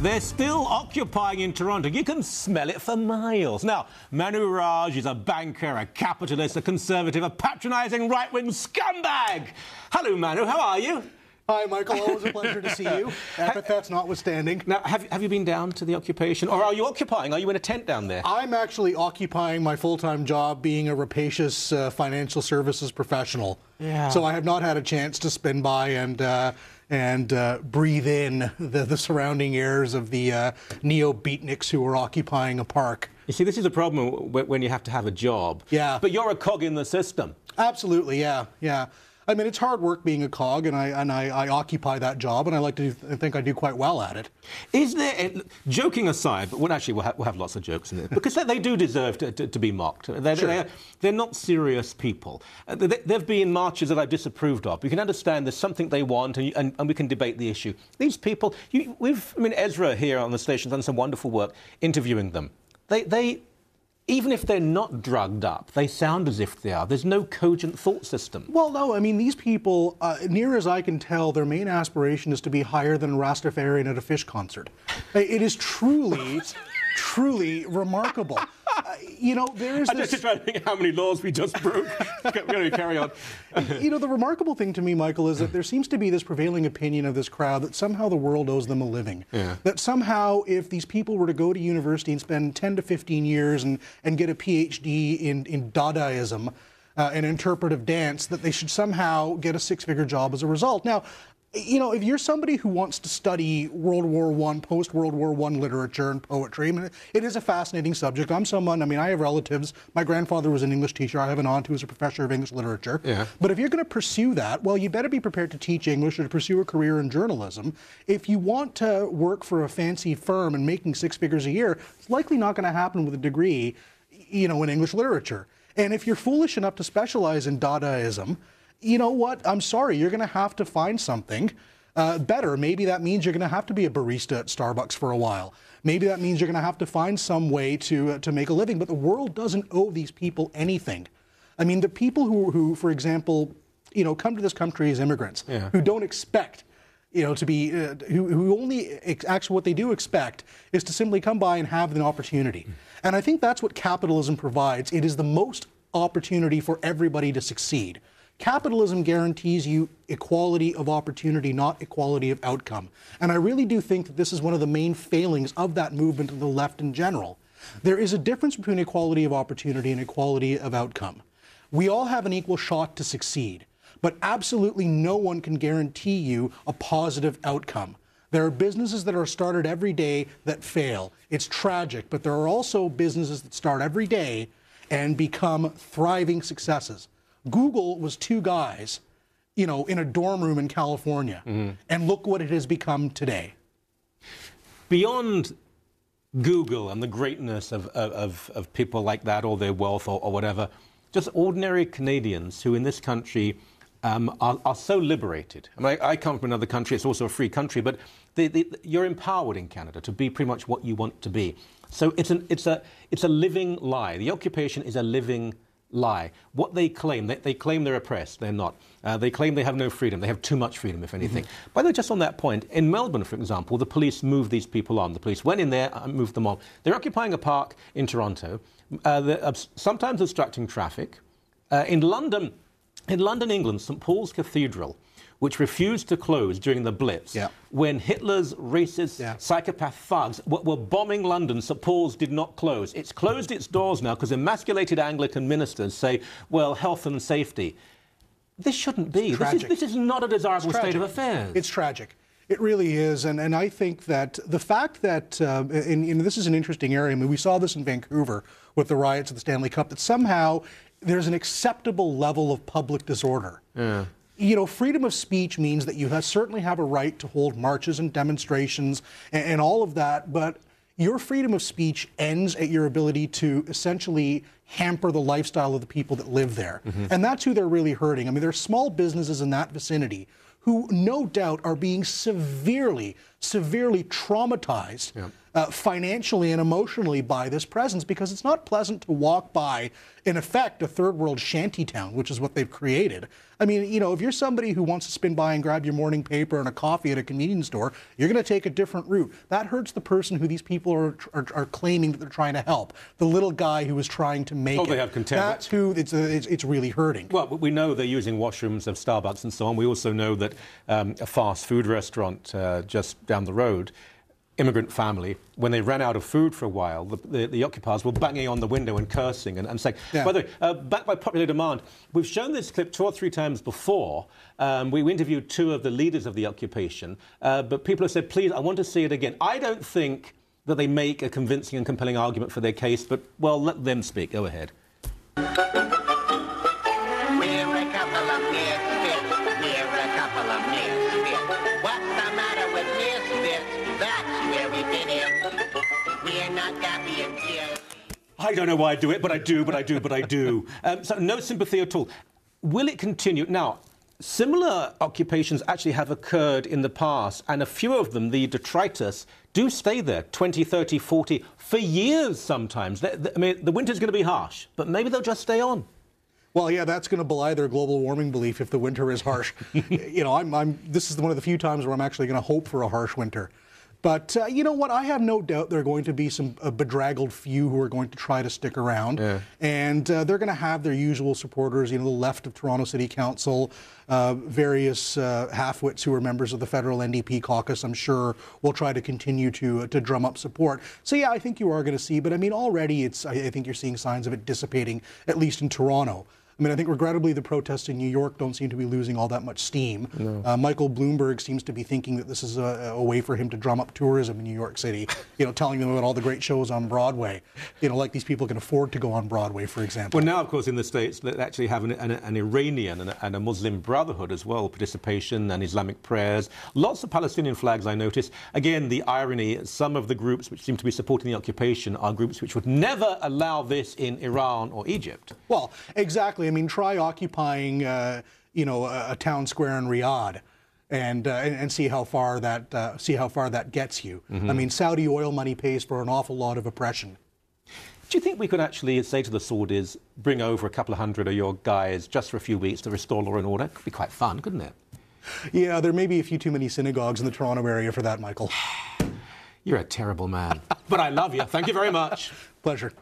They're still occupying in Toronto. You can smell it for miles. Now, Manu Raj is a banker, a capitalist, a conservative, a patronising right-wing scumbag. Hello, Manu. How are you? Hi, Michael. Always a pleasure to see you. Epithets notwithstanding. Now, have you been down to the occupation? Or are you occupying? Are you in a tent down there? I'm actually occupying my full-time job being a rapacious financial services professional. Yeah. So I have not had a chance to spin by and breathe in the surrounding airs of the neo-beatniks who are occupying a park. You see, this is a problem when you have to have a job. Yeah. But you're a cog in the system. Absolutely, yeah. I mean, it's hard work being a cog, and I occupy that job, and I like to think I do quite well at it. Is there, joking aside, but we'll have lots of jokes in it, because they do deserve to be mocked. They're not serious people. There have been marches that I've disapproved of. You can understand there's something they want, and we can debate the issue. These people, Ezra here on the station has done some wonderful work interviewing them. They even if they're not drugged up, they sound as if they are. There's no cogent thought system. Well, no, I mean, these people, near as I can tell, their main aspiration is to be higher than a Rastafarian at a Phish concert. It is truly, truly remarkable. There's I'm just trying to think how many laws we just broke. We're going to carry on. The remarkable thing to me, Michael, is that there seems to be this prevailing opinion of this crowd that somehow the world owes them a living. Yeah. That somehow if these people were to go to university and spend 10 to 15 years and get a PhD in Dadaism, an interpretive dance, that they should somehow get a six-figure job as a result. Now, if you're somebody who wants to study World War I, post-World War I literature and poetry, I mean, it is a fascinating subject. I have relatives. My grandfather was an English teacher. I have an aunt who was a professor of English literature. Yeah. But if you're going to pursue that, well, you better be prepared to teach English or to pursue a career in journalism. If you want to work for a fancy firm and making six figures a year, it's likely not going to happen with a degree, in English literature. And if you're foolish enough to specialize in Dadaism, you know what? I'm sorry, you're going to have to find something better. Maybe that means you're going to have to be a barista at Starbucks for a while. Maybe that means you're going to have to find some way to make a living. But the world doesn't owe these people anything. I mean, the people who for example, come to this country as immigrants, who don't expect, to be, who only actually what they do expect is to simply come by and have an opportunity. And I think that's what capitalism provides. It is the most opportunity for everybody to succeed. Capitalism guarantees you equality of opportunity, not equality of outcome. And I really do think that this is one of the main failings of that movement of the left in general. There is a difference between equality of opportunity and equality of outcome. We all have an equal shot to succeed, but absolutely no one can guarantee you a positive outcome. There are businesses that are started every day that fail. It's tragic, but there are also businesses that start every day and become thriving successes. Google was two guys, in a dorm room in California, and look what it has become today. Beyond Google and the greatness of people like that, or their wealth, or whatever, just ordinary Canadians who in this country are so liberated. I mean, I come from another country, it's also a free country, but you're empowered in Canada to be pretty much what you want to be. So it's a living lie. The occupation is a living lie. What they claim they're oppressed. They're not. They claim they have no freedom. They have too much freedom, if anything. By the way, just on that point, in Melbourne, for example, the police moved these people on. The police went in there and moved them on. They're occupying a park in Toronto, sometimes obstructing traffic. In London, England, St. Paul's Cathedral, which refused to close during the Blitz, when Hitler's racist psychopath thugs were bombing London, St. Paul's did not close. It's closed its doors now because emasculated Anglican ministers say, well, health and safety. This shouldn't be. This is not a desirable state of affairs. It's tragic. It really is. And I think that the fact that, and this is an interesting area, I mean, we saw this in Vancouver with the riots of the Stanley Cup, that somehow there's an acceptable level of public disorder. Yeah. Freedom of speech means that you certainly have a right to hold marches and demonstrations and all of that, but your freedom of speech ends at your ability to essentially hamper the lifestyle of the people that live there. And that's who they're really hurting. I mean, there are small businesses in that vicinity who no doubt are being severely traumatized financially and emotionally by this presence, because it's not pleasant to walk by, in effect, a third world shantytown, which is what they've created. I mean, you know, if you're somebody who wants to spin by and grab your morning paper and a coffee at a convenience store, you're going to take a different route. That hurts the person who these people are claiming that they're trying to help. The little guy who is trying to make it. They have contempt. That's who it's really hurting. Well, we know they're using washrooms of Starbucks and so on. We also know that a fast food restaurant just down the road, immigrant family, when they ran out of food for a while, the occupiers were banging on the window and cursing and saying, by the way, backed by popular demand, we've shown this clip 2 or 3 times before. We interviewed 2 of the leaders of the occupation, but people have said, please, I want to see it again. I don't think that they make a convincing and compelling argument for their case, but, well, let them speak. Go ahead. We're a couple of misfits. We're a couple of misfits. What's the matter with misfits? That's where we fit in. We're not happy and tears. I don't know why I do it, but I do. So no sympathy at all. Will it continue? Now, similar occupations actually have occurred in the past, and a few of them, the detritus, do stay there 20, 30, 40, for years sometimes. I mean, the winter's going to be harsh, but maybe they'll just stay on. Well, yeah, that's going to belie their global warming belief if the winter is harsh. You know, this is one of the few times where I'm actually going to hope for a harsh winter. But you know what? I have no doubt there are going to be some bedraggled few who are going to try to stick around. Yeah. And they're going to have their usual supporters, you know, the left of Toronto City Council, various half-wits who are members of the federal NDP caucus, I'm sure, will try to continue to drum up support. So, yeah, I think you are going to see. But, I mean, already I think you're seeing signs of it dissipating, at least in Toronto. I mean, I think regrettably the protests in New York don't seem to be losing all that much steam. No. Michael Bloomberg seems to be thinking that this is a way for him to drum up tourism in New York City, you know, telling them about all the great shows on Broadway, you know, like these people can afford to go on Broadway, for example. Well, now, of course, in the States, they actually have an Iranian and a Muslim Brotherhood as well, participation and Islamic prayers. Lots of Palestinian flags, I noticed. Again, the irony, some of the groups which seem to be supporting the occupation are groups which would never allow this in Iran or Egypt. Well, exactly. I mean, try occupying, you know, a town square in Riyadh, and see how far that gets you. Mm-hmm. I mean, Saudi oil money pays for an awful lot of oppression. Do you think we could actually say to the Saudis, bring over a couple of hundred of your guys just for a few weeks to restore law and order? Could be quite fun, couldn't it? Yeah, there may be a few too many synagogues in the Toronto area for that, Michael. You're a terrible man. But I love you. Thank you very much. Pleasure.